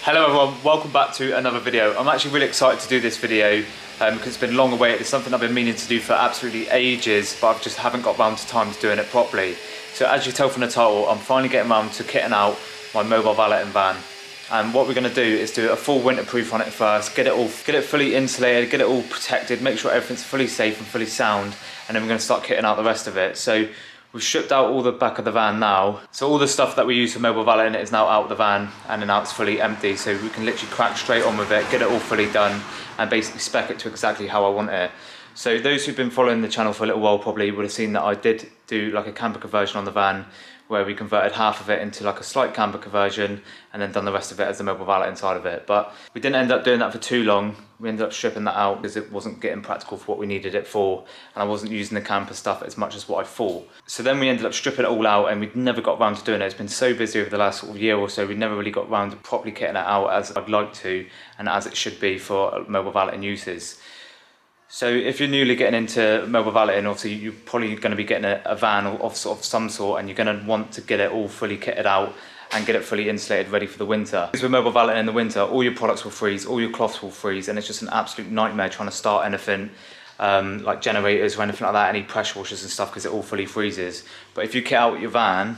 Hello everyone, welcome back to another video. I'm actually really excited to do this video because it's been long awaited. It's something I've been meaning to do for absolutely ages, but I just haven't got round to time to doing it properly. So as you tell from the title, I'm finally getting round to kitting out my mobile valeting van. And what we're going to do is do a full winter proof on it first, get it fully insulated, get it all protected, make sure everything's fully safe and fully sound, and then we're going to start kitting out the rest of it. So we've stripped out all the back of the van now. So all the stuff that we use for mobile valeting is now out of the van, and then now it's fully empty. So we can literally crack straight on with it, get it all fully done, and basically spec it to exactly how I want it. So those who've been following the channel for a little while probably would have seen that I did do like a camper conversion on the van, where we converted half of it into like a slight camper conversion and then done the rest of it as the mobile valet inside of it. But we didn't end up doing that for too long. We ended up stripping that out because it wasn't getting practical for what we needed it for, and I wasn't using the camper stuff as much as what I thought. So then we ended up stripping it all out, and we'd never got around to doing it. It's been so busy over the last sort of year or so, we never really got around to properly kitting it out as I'd like to and as it should be for mobile valeting uses. So if you're newly getting into mobile valeting, obviously you're probably going to be getting a van of some sort, and you're going to want to get it all fully kitted out and get it fully insulated, ready for the winter. Because with mobile valeting in the winter, all your products will freeze, all your cloths will freeze, and it's just an absolute nightmare trying to start anything like generators or anything like that, any pressure washers and stuff, because it all fully freezes. But if you kit out your van,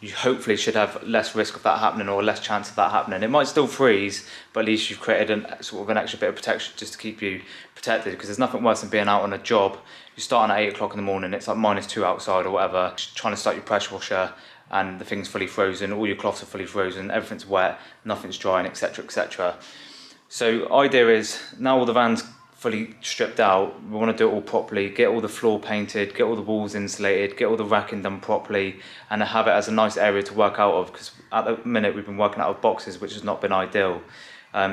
you hopefully should have less risk of that happening, or less chance of that happening. It might still freeze, but at least you've created sort of an extra bit of protection just to keep you protected, because there's nothing worse than being out on a job. You're starting at 8 o'clock in the morning, it's like -2 outside or whatever, trying to start your pressure washer, and the thing's fully frozen, all your cloths are fully frozen, everything's wet, nothing's drying, etc, etc. So idea is, now all the van's fully stripped out, we want to do it all properly, get all the floor painted, get all the walls insulated, get all the racking done properly, and have it as a nice area to work out of, because at the minute we've been working out of boxes, which has not been ideal.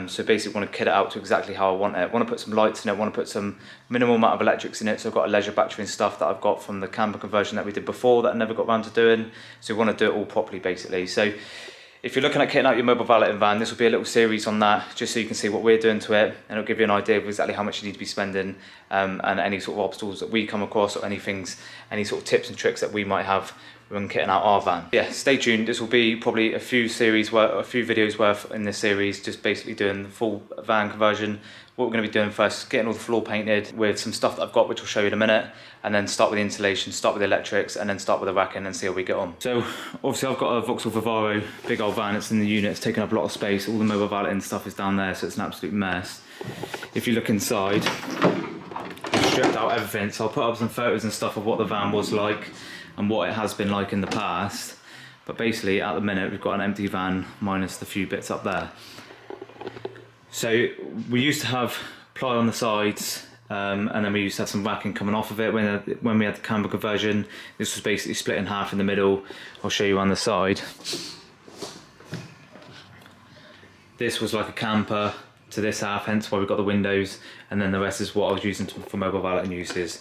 So basically want to kit it out to exactly how I want it. I want to put some lights in it, I want to put some minimal amount of electrics in it, so I've got a leisure battery and stuff that I've got from the camper conversion that we did before that I never got around to doing. So we want to do it all properly basically. So if you're looking at kitting out your mobile valeting van, this will be a little series on that, just so you can see what we're doing to it, and it'll give you an idea of exactly how much you need to be spending, and any sort of obstacles that we come across, or any sort of tips and tricks that we might have when kitting out our van. Yeah, stay tuned. This will be probably a few videos worth in this series, just basically doing the full van conversion. What we're going to be doing first is getting all the floor painted with some stuff that I've got, which I'll show you in a minute, and then start with the insulation, start with the electrics, and then start with the racking and see how we get on. So obviously I've got a Vauxhall Vivaro, big old van. It's in the unit, it's taking up a lot of space. All the mobile valeting stuff is down there, so it's an absolute mess. If you look inside, I've stripped out everything, so I'll put up some photos and stuff of what the van was like and what it has been like in the past. But basically at the minute we've got an empty van minus the few bits up there. So we used to have ply on the sides, and then we used to have some racking coming off of it when we had the camper conversion. This was basically split in half in the middle. I'll show you on the side. This was like a camper to this half, hence why we've got the windows, and then the rest is what I was using for mobile valeting uses.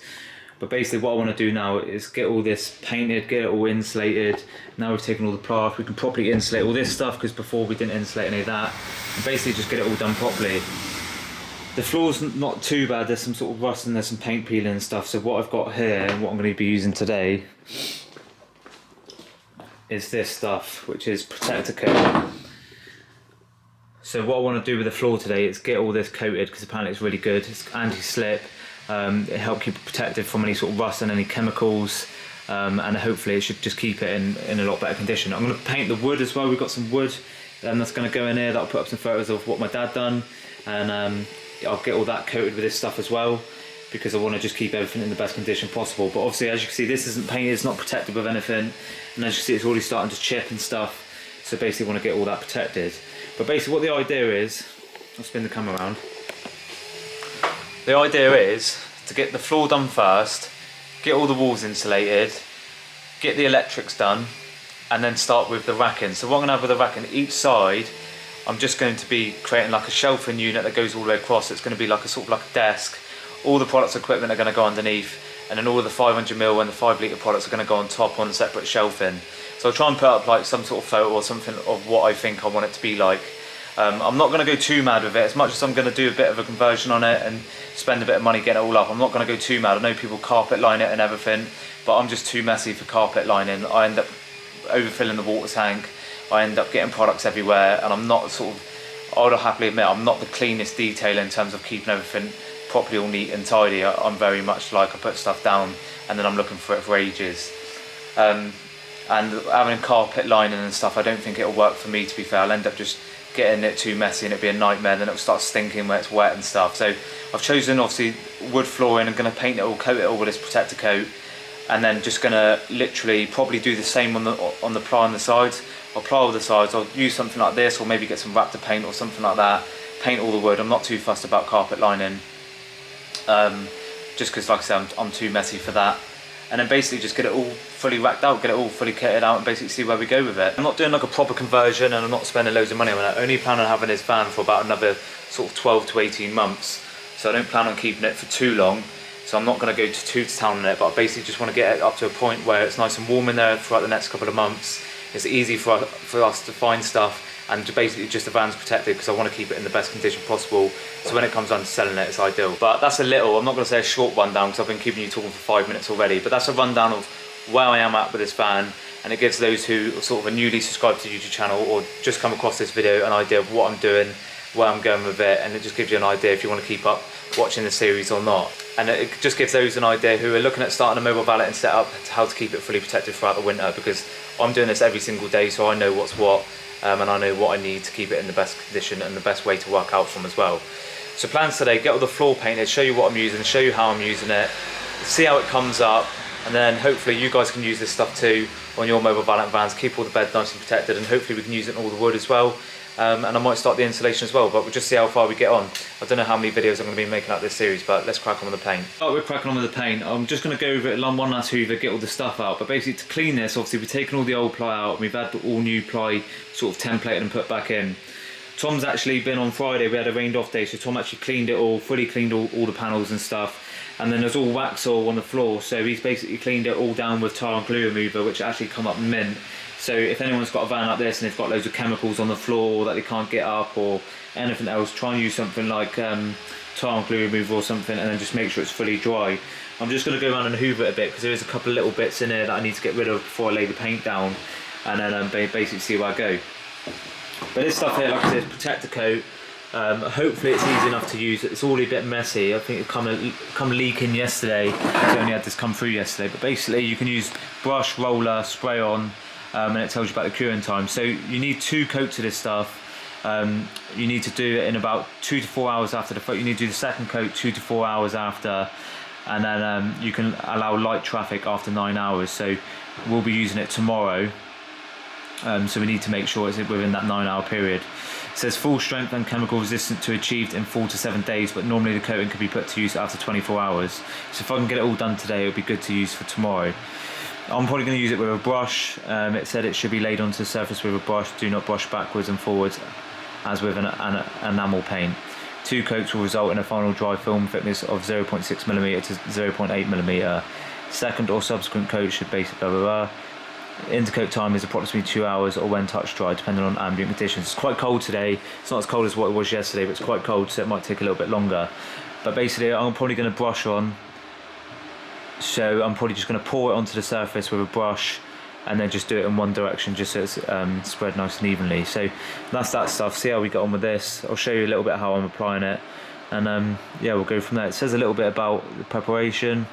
But basically what I want to do now is get all this painted, get it all insulated. Now we've taken all the ply off, we can properly insulate all this stuff, because before we didn't insulate any of that. And basically just get it all done properly. The floor's not too bad, there's some sort of rust and there's some paint peeling and stuff. So what I've got here, and what I'm going to be using today, is this stuff, which is protector coat. So what I want to do with the floor today is get all this coated, because apparently it's really good. It's anti-slip. It helps keep it protected from any sort of rust and any chemicals, and hopefully it should just keep it in a lot better condition. I'm going to paint the wood as well. We've got some wood that's going to go in here, that I'll put up some photos of what my dad done, and I'll get all that coated with this stuff as well, because I want to just keep everything in the best condition possible. But obviously, as you can see, this isn't painted, it's not protected with anything, and as you can see, it's already starting to chip and stuff. So basically I want to get all that protected. But basically what the idea is, I'll spin the camera around. The idea is to get the floor done first, get all the walls insulated, get the electrics done, and then start with the racking. So what I'm going to have with the racking, each side, I'm just going to be creating like a shelving unit that goes all the way across. It's going to be like a sort of like a desk. All the products equipment are going to go underneath, and then all of the 500ml and the 5 litre products are going to go on top on separate shelving. So I'll try and put up like some sort of photo or something of what I think I want it to be like. I'm not going to go too mad with it. As much as I'm going to do a bit of a conversion on it and spend a bit of money getting it all up, I'm not going to go too mad. I know people carpet line it and everything, but I'm just too messy for carpet lining. I end up overfilling the water tank, I end up getting products everywhere, and I'm not sort of I'll happily admit I'm not the cleanest detailer in terms of keeping everything properly all neat and tidy. I'm very much like I put stuff down and then I'm looking for it for ages. And having carpet lining and stuff, I don't think it'll work for me, to be fair. I'll end up just getting it too messy and it'll be a nightmare, then it'll start stinking where it's wet and stuff. So I've chosen obviously wood flooring. I'm going to paint it all, coat it all with this protector coat, and then just going to literally probably do the same on the ply on the sides. I'll ply all the sides, I'll use something like this, or maybe get some Raptor paint or something like that, paint all the wood. I'm not too fussed about carpet lining, just because like I said, I'm too messy for that. And then basically just get it all fully racked out, get it all fully kitted out, and basically see where we go with it. I'm not doing like a proper conversion, and I'm not spending loads of money on it. I only plan on having this van for about another sort of 12 to 18 months, so I don't plan on keeping it for too long. So I'm not going to go to town on it, but I basically just want to get it up to a point where it's nice and warm in there throughout the next couple of months. It's easy for us to find stuff, and basically just the van's protected because I want to keep it in the best condition possible. So when it comes down to selling it, it's ideal. But that's I'm not going to say a short rundown because I've been keeping you talking for 5 minutes already, but that's a rundown of where I am at with this van, and it gives those who sort of are newly subscribed to the YouTube channel or just come across this video an idea of what I'm doing, where I'm going with it, and it just gives you an idea if you want to keep up watching the series or not. And it just gives those an idea who are looking at starting a mobile valeting setup how to keep it fully protected throughout the winter, because I'm doing this every single day, so I know what's what, and I know what I need to keep it in the best condition and the best way to work out from as well. So plans today, get all the floor painted, show you what I'm using, show you how I'm using it, see how it comes up, and then hopefully you guys can use this stuff too on your mobile valeting vans, keep all the bed nice and protected, and hopefully we can use it in all the wood as well. And I might start the installation as well, but we'll just see how far we get on. I don't know how many videos I'm going to be making out this series, but let's crack on with the paint. Oh, we're cracking on with the paint. I'm just going to go over it one last hoover, get all the stuff out. But basically to clean this, obviously we've taken all the old ply out, and we've had all new ply sort of templated and put back in. Tom's actually been on Friday, we had a rained off day, so Tom actually cleaned it all, fully cleaned all the panels and stuff. And then there's all wax all on the floor, so he's basically cleaned it all down with tar and glue remover, which actually come up mint. So if anyone's got a van like this and they've got loads of chemicals on the floor that they can't get up or anything else, try and use something like tar and glue remover or something, and then just make sure it's fully dry. I'm just going to go around and hoover it a bit because there is a couple of little bits in here that I need to get rid of before I lay the paint down, and then basically see where I go. But this stuff here, like I said, is protector coat. Hopefully it's easy enough to use. It's all a bit messy. I think it come leaking yesterday. I only had this come through yesterday. But basically you can use brush, roller, spray on, and it tells you about the curing time. So you need 2 coats of this stuff. You need to do it in about 2 to 4 hours after the photo. You need to do the second coat 2 to 4 hours after, and then you can allow light traffic after 9 hours. So we'll be using it tomorrow. So we need to make sure it's within that 9-hour period. It says full strength and chemical resistant to achieved in 4 to 7 days, but normally the coating can be put to use after 24 hours. So if I can get it all done today, it'll be good to use for tomorrow. I'm probably going to use it with a brush. It said it should be laid onto the surface with a brush. Do not brush backwards and forwards as with an enamel paint. 2 coats will result in a final dry film thickness of 0.6mm to 0.8mm. Second or subsequent coat should basically blah blah blah. Intercoat time is approximately 2 hours or when touch dry, depending on ambient conditions. It's quite cold today. It's not as cold as what it was yesterday, but it's quite cold, so it might take a little bit longer. But basically I'm probably going to brush on. So I'm probably just going to pour it onto the surface with a brush and then just do it in one direction, just so it's spread nice and evenly. So that's that stuff. See how we get on with this. I'll show you a little bit how I'm applying it, and yeah, we'll go from there. It says a little bit about the preparation,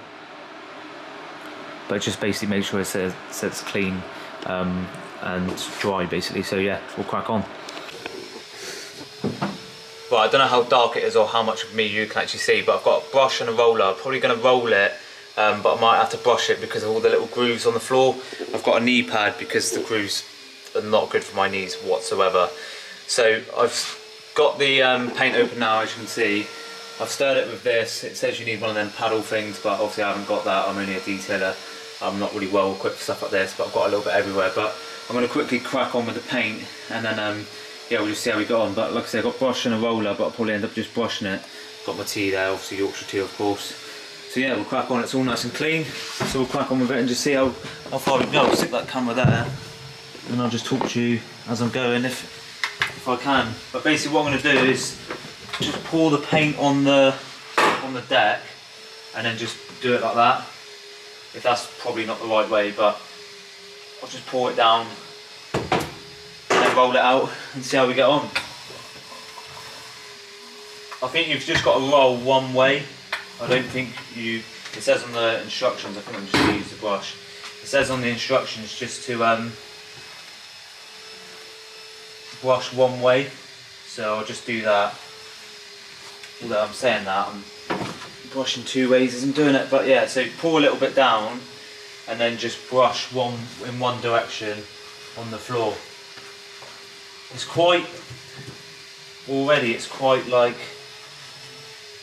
but just basically make sure it says it's clean and dry basically. So yeah, we'll crack on. Well, I don't know how dark it is or how much of me you can actually see, but I've got a brush and a roller. I'm probably going to roll it, but I might have to brush it because of all the little grooves on the floor. I've got a knee pad because the grooves are not good for my knees whatsoever. So I've got the paint open now, as you can see. I've stirred it with this. It says you need one of them paddle things, but obviously I haven't got that. I'm only a detailer. I'm not really well equipped for stuff like this, but I've got a little bit everywhere. But I'm going to quickly crack on with the paint, and then yeah, we'll just see how we go on. But like I said, I've got brush and a roller, but I'll probably end up just brushing it. Got my tea there, obviously Yorkshire tea of course. So yeah, we'll crack on. It's all nice and clean, so we'll crack on with it and just see how far we go. I'll stick that camera there, and I'll just talk to you as I'm going if I can. But basically what I'm going to do is just pour the paint on the deck, and then just do it like that. If that's probably not the right way, but I'll just pour it down and then roll it out and see how we get on. I think you've just got to roll one way. I don't think it says on the instructions, I think I'm just going to use the brush. It says on the instructions just to brush one way. So I'll just do that. Although I'm saying that, I'm brushing two ways as I'm doing it. But yeah, so pour a little bit down and then just brush in one direction on the floor. It's quite like,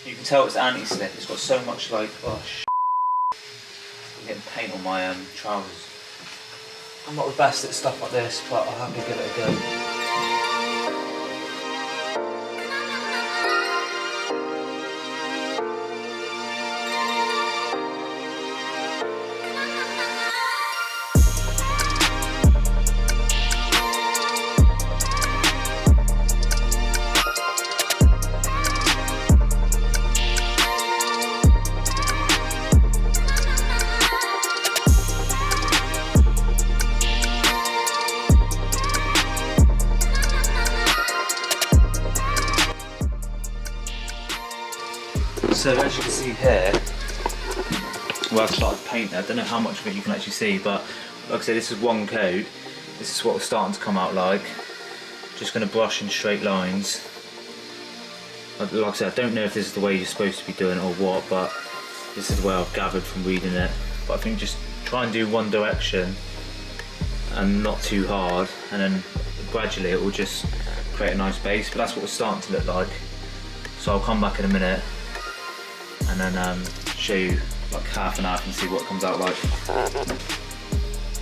you can tell it's anti-slip. It's got so much like, oh shit. I'm getting paint on my trousers. I'm not the best at stuff like this, but I'll happily give it a go. So as you can see here, where I've started painting, I don't know how much of it you can actually see, but like I said, this is one coat. This is what it's starting to come out like. Just going to brush in straight lines. Like I said, I don't know if this is the way you're supposed to be doing it or what, but this is the way I've gathered from reading it. But I think just try and do one direction and not too hard, and then gradually it will just create a nice base. But that's what it's starting to look like. So I'll come back in a minute and then show you like half an hour and see what it comes out like.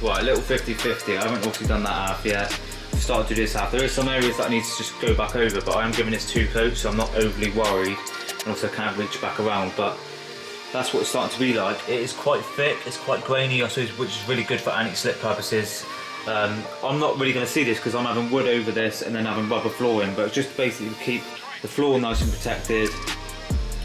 Right, a little 50-50. I haven't obviously done that half yet. I've started to do this half. There are some areas that I need to just go back over, but I am giving this 2 coats, so I'm not overly worried, and also can't reach back around. But that's what it's starting to be like. It is quite thick, it's quite grainy, I suppose, which is really good for anti-slip purposes. I'm not really going to see this because I'm having wood over this and then having rubber flooring, but just basically to keep the floor nice and protected,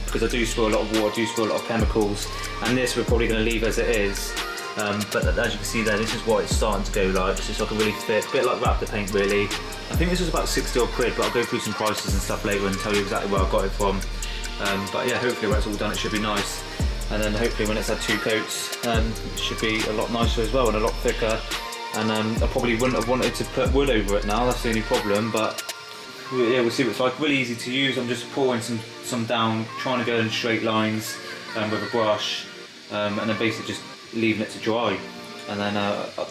because I do spill a lot of water, I do spill a lot of chemicals, and this we're probably going to leave as it is. But as you can see there, this is what it's starting to go like. It's just like a really thick, bit like Raptor paint really. I think this was about 60 odd quid, but I'll go through some prices and stuff later and tell you exactly where I got it from. But yeah, hopefully when it's all done it should be nice. And then hopefully when it's had 2 coats, it should be a lot nicer as well and a lot thicker. And I probably wouldn't have wanted to put wood over it now, that's the only problem. But yeah, we'll see what it's like. Really easy to use. I'm just pouring some down, trying to go in straight lines with a brush, and then basically just leaving it to dry. And then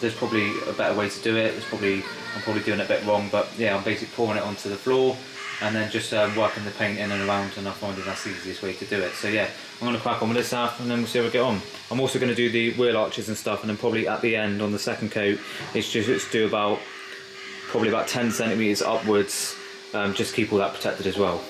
there's probably a better way to do it. I'm probably doing it a bit wrong, but yeah, I'm basically pouring it onto the floor and then just working the paint in and around, and I find that's the easiest way to do it. So yeah, I'm going to crack on with this half and then we'll see how we get on. I'm also going to do the wheel arches and stuff, and then probably at the end on the second coat, it's do probably about 10 centimeters upwards. Just keep all that protected as well.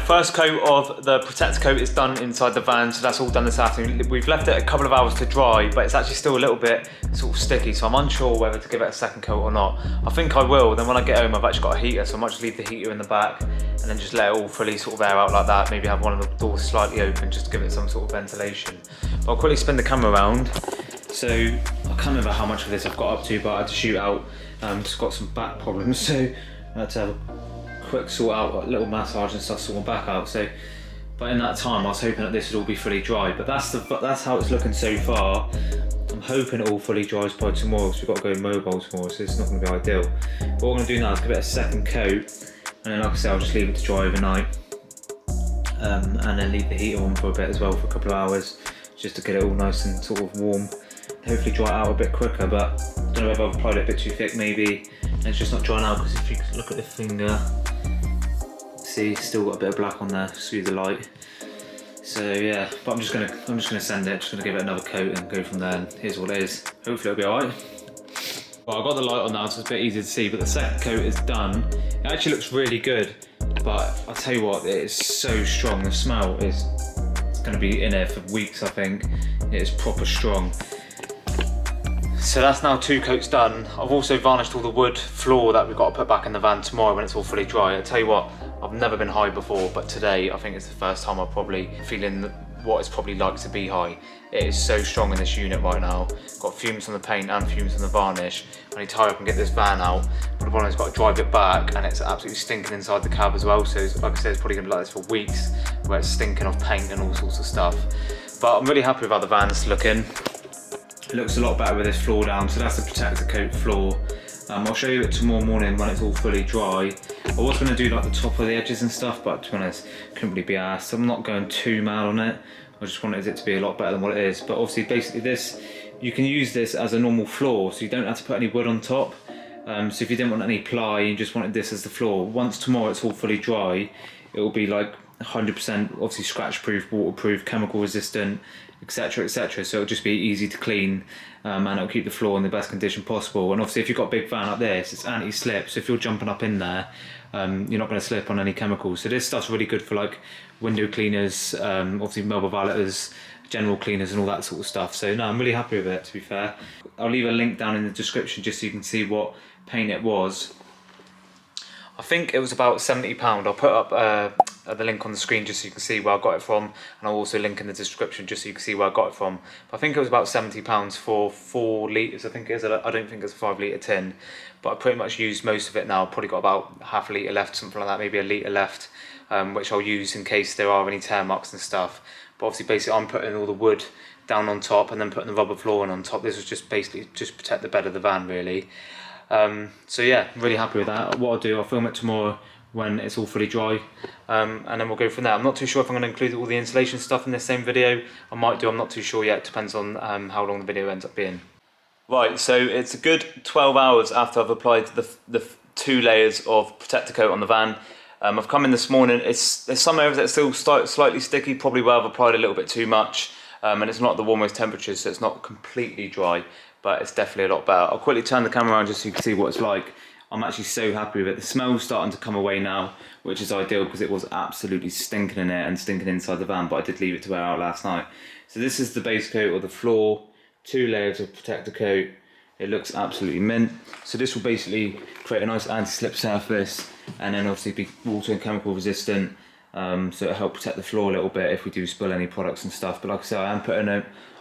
First coat of the protector coat is done inside the van, so that's all done this afternoon. We've left it a couple of hours to dry, but it's actually still a little bit sort of sticky, so I'm unsure whether to give it a second coat or not. I think I will. Then when I get home, I've actually got a heater, so I might just leave the heater in the back and then just let it all fully sort of air out like that. Maybe have one of the doors slightly open just to give it some sort of ventilation. But I'll quickly spin the camera around. So I can't remember how much of this I've got up to, but I had to shoot out. Just got some back problems, so I had to have a quick sort out, like little massage and stuff, sort my back out. So, but in that time, I was hoping that this would all be fully dry. But that's how it's looking so far. I'm hoping it all fully dries by tomorrow, because we've got to go mobile tomorrow, so it's not going to be ideal. But what I'm going to do now is give it a second coat, and then like I said, I'll just leave it to dry overnight, and then leave the heater on for a bit as well, for a couple of hours, just to get it all nice and sort of warm. Hopefully dry it out a bit quicker, but I don't know whether I've applied it a bit too thick maybe. And it's just not drying out, because if you look at the finger, see, still got a bit of black on there through the light. So yeah, but I'm just gonna send it, just gonna give it another coat and go from there, and here's what it is. Hopefully it'll be alright. Well, I've got the light on now, so it's a bit easier to see, but the second coat is done. It actually looks really good, but I'll tell you what, it is so strong. The smell is going to be in there for weeks, I think. It is proper strong. So that's now 2 coats done. I've also varnished all the wood floor that we've got to put back in the van tomorrow when it's all fully dry. I'll tell you what, I've never been high before, but today I think it's the first time I'm probably feeling what it's probably like to be high. It is so strong in this unit right now. Got fumes on the paint and fumes on the varnish. I need to hurry up and get this van out. But the problem is I've got to drive it back, and it's absolutely stinking inside the cab as well. So like I said, it's probably going to be like this for weeks, where it's stinking of paint and all sorts of stuff. But I'm really happy with how the van's looking. It looks a lot better with this floor down. So that's the protector coat floor. I'll show you it tomorrow morning when it's all fully dry. I was going to do like the top of the edges and stuff, but to be honest, couldn't really be asked. I'm not going too mad on it. I just wanted it to be a lot better than what it is. But obviously, basically this, you can use this as a normal floor, so you don't have to put any wood on top. So if you didn't want any ply, you just wanted this as the floor. Once tomorrow it's all fully dry, it will be like 100% obviously scratch proof, waterproof, chemical resistant, etc, etc. So it'll just be easy to clean, and it'll keep the floor in the best condition possible. And obviously if you've got a big van like this, it's anti-slip, so if you're jumping up in there, you're not going to slip on any chemicals. So this stuff's really good for like window cleaners, obviously mobile valeters, general cleaners and all that sort of stuff. So no, I'm really happy with it, to be fair. I'll leave a link down in the description just so you can see what paint it was. I think it was about £70. I'll put up the link on the screen just so you can see where I got it from, and I'll also link in the description just so you can see where I got it from. But I think it was about £70 for 4 litres. I think it is. I don't think it's a 5 litre tin, but I pretty much used most of it now. I've probably got about half a litre left, something like that, maybe a litre left, which I'll use in case there are any tear marks and stuff. But obviously, basically, I'm putting all the wood down on top and then putting the rubber flooring on top. This was just basically just protect the bed of the van, really. So yeah, really happy with that. What I'll do, I'll film it tomorrow when it's all fully dry, and then we'll go from there. I'm not too sure if I'm going to include all the installation stuff in this same video. I might do, I'm not too sure yet. It depends on how long the video ends up being. Right, so it's a good 12 hours after I've applied the 2 layers of protector coat on the van. I've come in this morning. There's some areas that are still slightly sticky, probably where I've applied a little bit too much, and it's not the warmest temperatures, so it's not completely dry, but it's definitely a lot better. I'll quickly turn the camera around just so you can see what it's like. I'm actually so happy with it. The smell's starting to come away now, which is ideal because it was absolutely stinking in there and stinking inside the van, but I did leave it to wear out last night. So this is the base coat or the floor, 2 layers of protector coat. It looks absolutely mint. So this will basically create a nice anti-slip surface, and then obviously be water and chemical resistant, so it'll help protect the floor a little bit if we do spill any products and stuff. But like I said, I am putting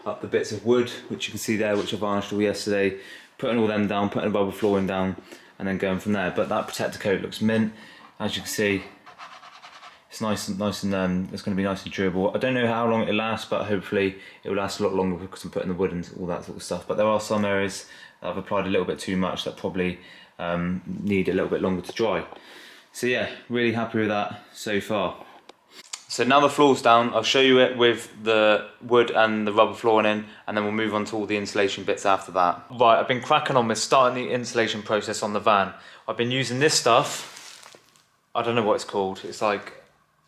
up the bits of wood, which you can see there, which I varnished all yesterday, putting all them down, putting the rubber flooring down, and then going from there. But that protector coat looks mint, as you can see. It's nice and it's going to be nice and durable. I don't know how long it'll last, but hopefully it will last a lot longer because I'm putting the wood and all that sort of stuff. But there are some areas that I've applied a little bit too much that probably need a little bit longer to dry. So yeah, really happy with that so far. So now the floor's down, I'll show you it with the wood and the rubber flooring in, and then we'll move on to all the insulation bits after that. Right, I've been cracking on with starting the insulation process on the van. I've been using this stuff, I don't know what it's called, it's like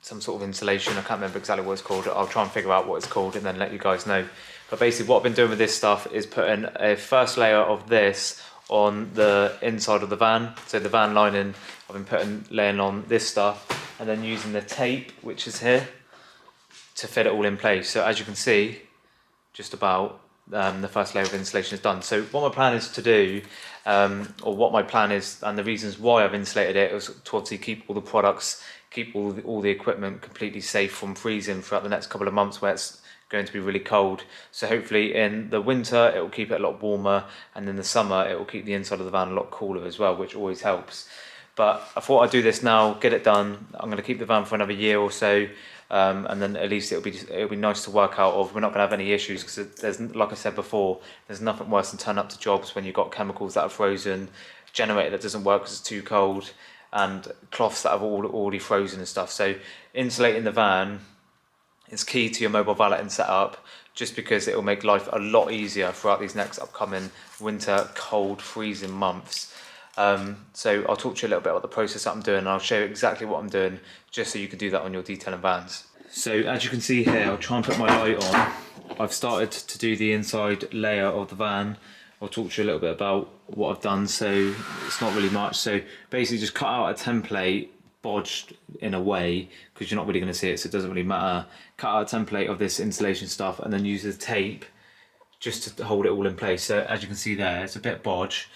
some sort of insulation, I can't remember exactly what it's called. I'll try and figure out what it's called and then let you guys know. But basically what I've been doing with this stuff is putting a first layer of this on the inside of the van. So the van lining, I've been laying on this stuff, and then using the tape, which is here, to fit it all in place. So as you can see, just about the first layer of insulation is done. So what my plan is to do, or what my plan is, and the reasons why I've insulated it, is to obviously keep all the products, keep all the equipment completely safe from freezing throughout the next couple of months where it's going to be really cold. So hopefully in the winter it will keep it a lot warmer, and in the summer it will keep the inside of the van a lot cooler as well, which always helps. But I thought I'd do this now, get it done. I'm going to keep the van for another year or so, and then at least it'll be nice to work out of. We're not going to have any issues because there's, like I said before, there's nothing worse than turning up to jobs when you've got chemicals that are frozen, generator that doesn't work because it's too cold, and cloths that have already frozen and stuff. So insulating the van is key to your mobile valeting setup, just because it will make life a lot easier throughout these next upcoming winter, cold, freezing months. So I'll talk to you a little bit about the process that I'm doing, and I'll show you exactly what I'm doing, just so you can do that on your detailing vans. So as you can see here, I'll try and put my light on. I've started to do the inside layer of the van. I'll talk to you a little bit about what I've done, so it's not really much. So basically just cut out a template, bodged in a way, because you're not really going to see it, so it doesn't really matter. Cut out a template of this insulation stuff and then use the tape just to hold it all in place. So as you can see there, it's a bit bodge,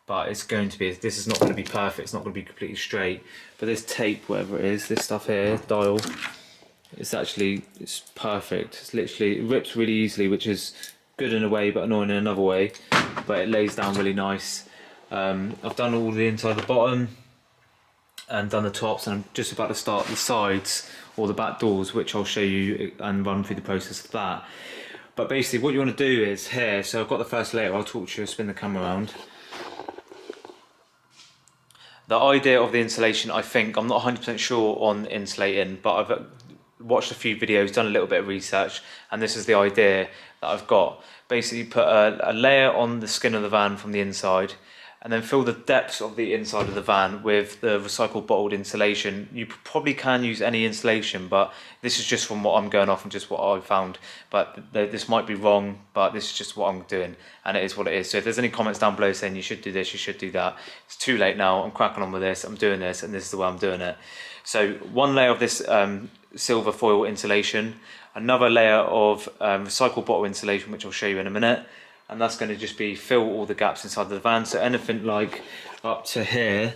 but it's going to be, this is not going to be perfect, it's not going to be completely straight. But this tape, whatever it is, this stuff here, dial, it's perfect. It's literally, it rips really easily, which is good in a way but annoying in another way, but it lays down really nice. I've done all the inside, the bottom, and done the tops, and I'm just about to start the sides or the back doors, which I'll show you and run through the process of that. But basically what you want to do is here, so I've got the first layer, I'll talk to you, spin the camera around. The idea of the insulation, I think, I'm not 100% sure on insulating, but I've watched a few videos, done a little bit of research, and this is the idea that I've got. Basically put a layer on the skin of the van from the inside, and then fill the depths of the inside of the van with the recycled bottled insulation. You probably can use any insulation, but this is just from what I'm going off and just what I've found. But this might be wrong, but this is just what I'm doing, and it is what it is. So if there's any comments down below saying you should do this, you should do that, it's too late now. I'm cracking on with this, I'm doing this, and this is the way I'm doing it. So one layer of this silver foil insulation, another layer of recycled bottle insulation, which I'll show you in a minute, and that's going to just be fill all the gaps inside the van. So anything like up to here,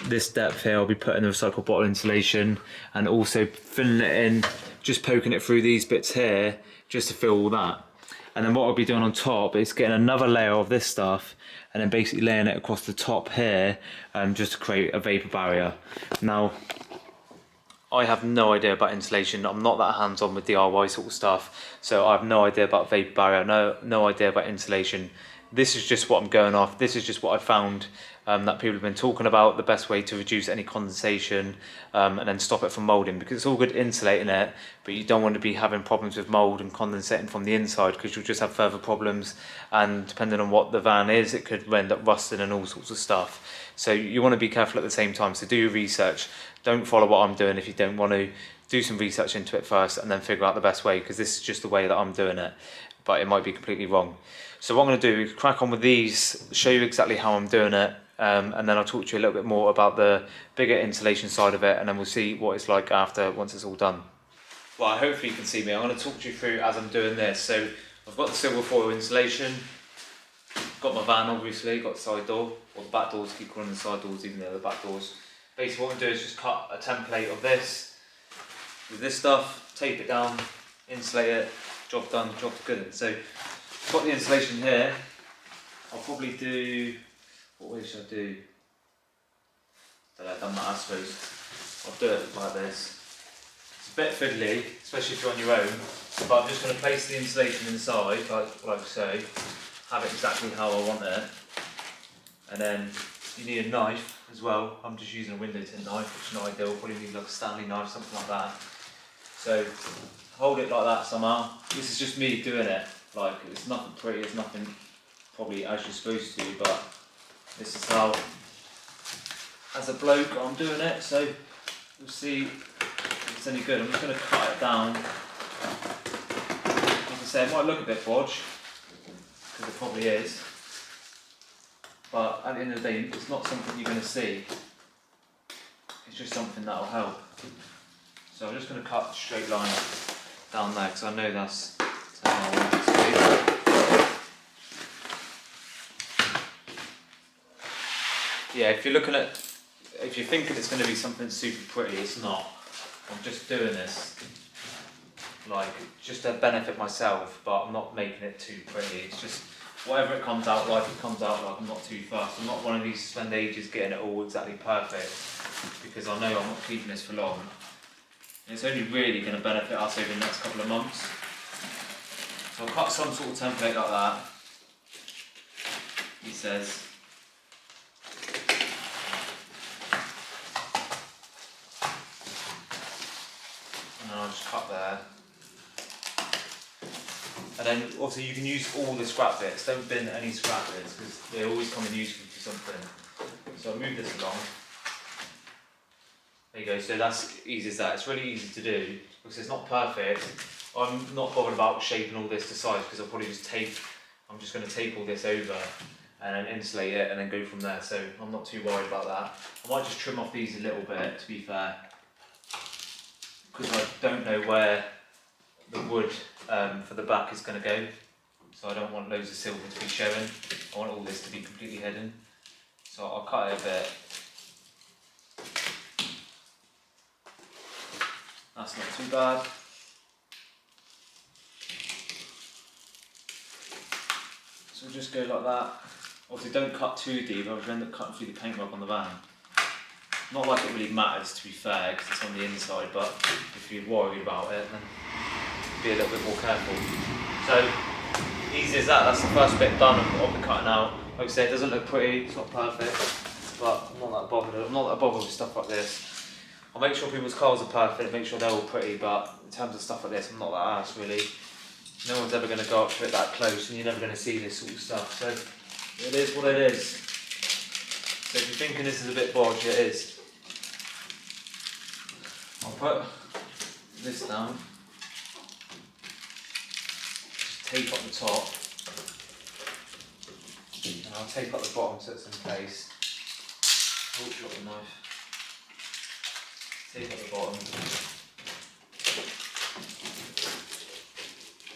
this depth here, I'll be putting the recycled bottle insulation, and also filling it in, just poking it through these bits here, just to fill all that. And then what I'll be doing on top is getting another layer of this stuff, and then basically laying it across the top here, just to create a vapor barrier. Now, I have no idea about insulation. I'm not that hands-on with DIY sort of stuff, so I have no idea about vapor barrier, no idea about insulation. This is just what I'm going off. This is just what I found that people have been talking about, the best way to reduce any condensation and then stop it from moulding, because it's all good insulating it, but you don't want to be having problems with mould and condensating from the inside, because you'll just have further problems, and depending on what the van is, it could end up rusting and all sorts of stuff. So you want to be careful at the same time, so do your research. Don't follow what I'm doing if you don't want to. Do some research into it first and then figure out the best way, because this is just the way that I'm doing it, but it might be completely wrong. So what I'm going to do is crack on with these, show you exactly how I'm doing it, and then I'll talk to you a little bit more about the bigger insulation side of it, and then we'll see what it's like after, once it's all done. Well, hopefully you can see me. I'm going to talk to you through as I'm doing this. So I've got the silver foil insulation, got my van obviously, got the side door, or the back doors, keep calling them the side doors even though they're the back doors. Basically what I'm going to do is just cut a template of this, with this stuff, tape it down, insulate it, job done, job's good. So I've got the insulation here. I'll probably do, what way should I do? I've done that I suppose. I'll do it like this. It's a bit fiddly, especially if you're on your own, but I'm just going to place the insulation inside, like so, have it exactly how I want it, and then you need a knife as well. I'm just using a window tint knife, which is not ideal, probably need like a Stanley knife, something like that. So hold it like that somehow. This is just me doing it, like it's nothing pretty, it's nothing probably as you're supposed to, but this is how, as a bloke, I'm doing it, so we'll see if it's any good. I'm just going to cut it down. Like I say, it might look a bit bodge, because it probably is, but at the end of the day, it's not something you're going to see. It's just something that will help. So I'm just going to cut a straight line down there, because I know that's how I want it to be. Yeah, if you're thinking it's going to be something super pretty, it's not. I'm just doing this, like, just to benefit myself, but I'm not making it too pretty. It's just, whatever it comes out like, it comes out like. I'm not too fussed. I'm not one of these to spend ages getting it all exactly perfect, because I know I'm not keeping this for long. And it's only really going to benefit us over the next couple of months. So I'll cut some sort of template like that, he says. And then I'll just cut there. And then also you can use all the scrap bits, don't bin any scrap bits, because they always come in useful for something. So I'll move this along. There you go, so that's easy as that. It's really easy to do because it's not perfect. I'm not bothered about shaping all this to size because I'll probably just I'm just going to tape all this over and then insulate it and then go from there. So I'm not too worried about that. I might just trim off these a little bit, to be fair, because I don't know where the wood for the back is going to go. So I don't want loads of silver to be showing. I want all this to be completely hidden. So I'll cut it a bit. That's not too bad. So we'll just go like that. Obviously don't cut too deep, I would end up cutting through the paintwork on the van. Not like it really matters, to be fair, because it's on the inside, but if you're worried about it, then be a little bit more careful. So easy as that, that's the first bit done of the cutting out. Like I said, it doesn't look pretty, it's not perfect, but I'm not that bothered. I'm not that bothered with stuff like this. I'll make sure people's cars are perfect, make sure they're all pretty, but in terms of stuff like this, I'm not that arsed really. No one's ever going to go up to it that close, and you're never going to see this sort of stuff. So it is what it is. So if you're thinking this is a bit bodgy, it is. I'll put this down. Just tape up the top. And I'll tape up the bottom so it's in place. Oh, drop the knife. Tape up the bottom.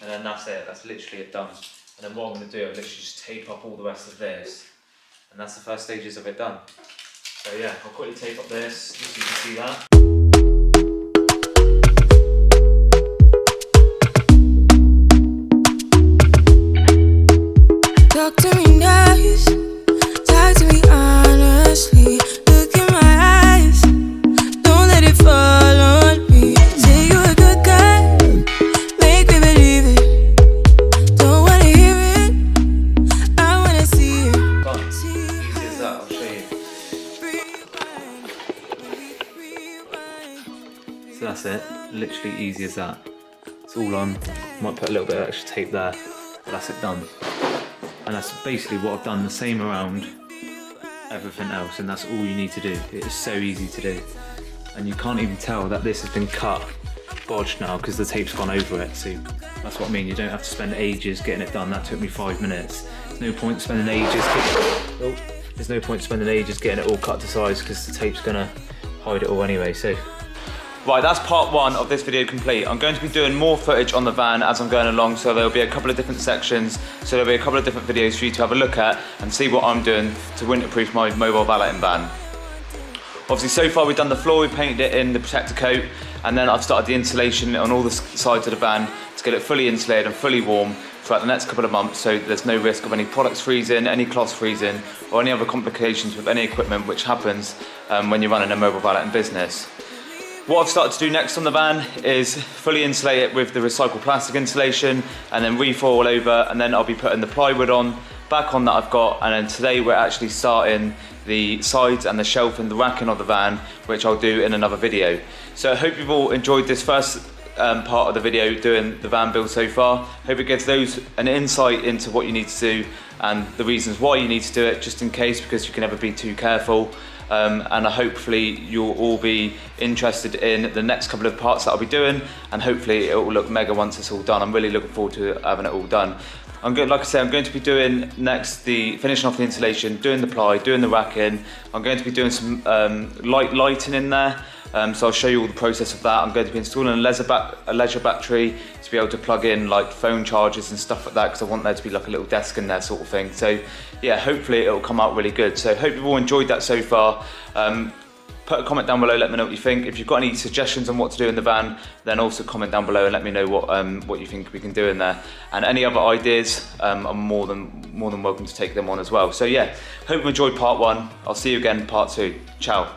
And then that's it, that's literally it done. And then what I'm going to do, I'll literally just tape up all the rest of this. And that's the first stages of it done. So yeah, I'll quickly tape up this, just so you can see that. Talk to me nice, talk to me honestly. Look in my eyes, don't let it fall on me. Say you're a good guy, make me believe it. Don't wanna hear it, I wanna see it. Done. Easy as that, I'll show you. So that's it, literally easy as that. It's all on, might put a little bit of extra tape there, but that's it done. And that's basically what I've done, the same around everything else, and that's all you need to do. It is so easy to do. And you can't even tell that this has been cut, bodged now, because the tape's gone over it. So that's what I mean, you don't have to spend ages getting it done. That took me 5 minutes. There's no point spending ages getting it all cut to size, because the tape's gonna hide it all anyway. So right, that's part one of this video complete. I'm going to be doing more footage on the van as I'm going along, so there'll be a couple of different sections, so there'll be a couple of different videos for you to have a look at and see what I'm doing to winterproof my mobile valeting van. Obviously, so far we've done the floor, we painted it in the protector coat, and then I've started the insulation on all the sides of the van to get it fully insulated and fully warm throughout the next couple of months, so there's no risk of any products freezing, any cloths freezing, or any other complications with any equipment, which happens when you're running a mobile valeting business. What I've started to do next on the van is fully insulate it with the recycled plastic insulation and then refoil over, and then I'll be putting the plywood back on that I've got, and then today we're actually starting the sides and the shelf and the racking of the van, which I'll do in another video. So I hope you've all enjoyed this first part of the video doing the van build so far. Hope it gives those an insight into what you need to do and the reasons why you need to do it, just in case, because you can never be too careful. And hopefully you'll all be interested in the next couple of parts that I'll be doing, and hopefully it will look mega once it's all done. I'm really looking forward to having it all done. Like I said, I'm going to be doing next finishing off the insulation, doing the ply, doing the racking. I'm going to be doing some lighting in there. So I'll show you all the process of that. I'm going to be installing a leisure battery to be able to plug in like phone chargers and stuff like that, because I want there to be like a little desk in there sort of thing. So yeah, hopefully it'll come out really good. So hope you've all enjoyed that so far. Put a comment down below, let me know what you think. If you've got any suggestions on what to do in the van, then also comment down below and let me know what you think we can do in there. And any other ideas, I'm more than welcome to take them on as well. So yeah, hope you enjoyed part one. I'll see you again in part two. Ciao.